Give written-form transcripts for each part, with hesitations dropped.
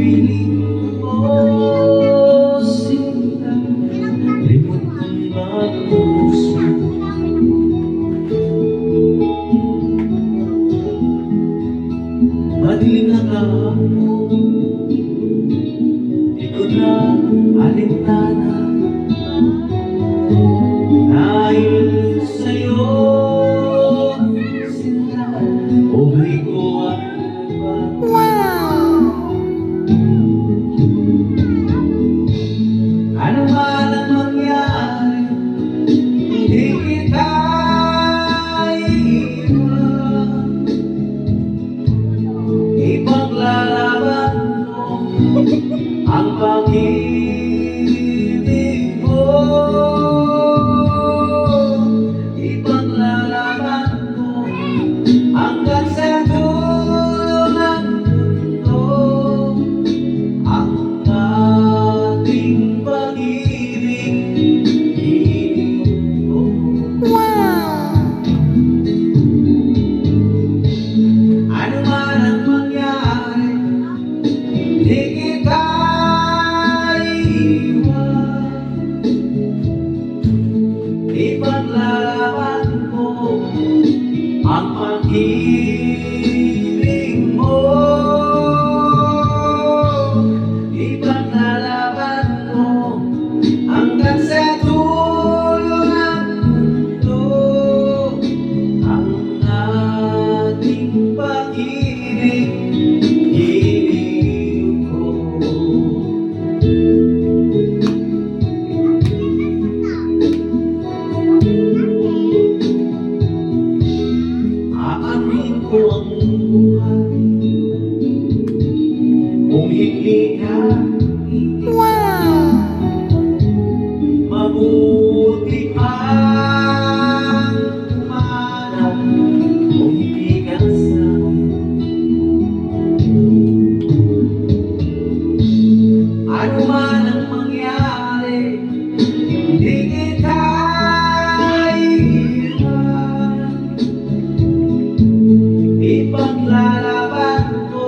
piling mo sinta, limot ng mga puso. Madilim na kahapon, ikot na alintana, dahil sa'yo sinta, buhay ko ay ano man ang mangyari, hindi kita iiwan. Ipaglalaban ko ang pag-ibig mo. Ipaglalaban ko hanggang sa dulo ng mundo ang ating pag-ibig. Ano man ang mangyari, di kita iiwan. Ipaglalaban ko ang pag-ibig mo. Ipaglalaban ko hanggang sa dulo ng mundo ang ating pag-ibig. Ibig ko. Aamin ko ang buhay kung hindi ka mabuti pang umanap kung hindi ka sa'kin. Ano man ang mangyari, hindi kita iiwan. Ipaglalaban ko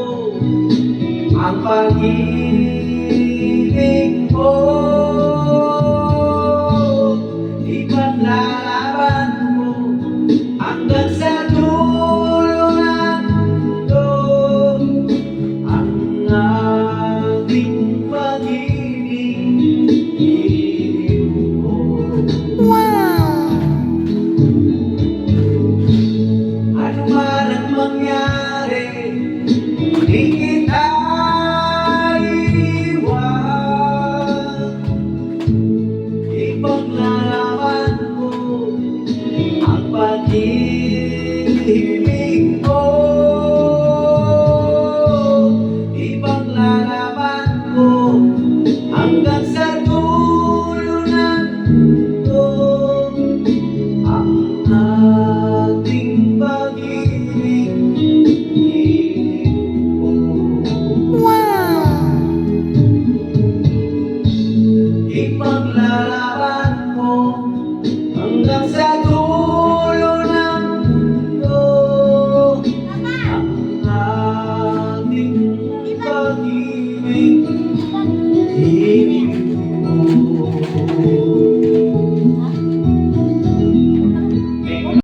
ang pag-ibig mo. Ipaglalaban mo hanggang sa dulo ng mundo ang ating pag-ibig. Ibig mo. Ano man ang mangyari, di kita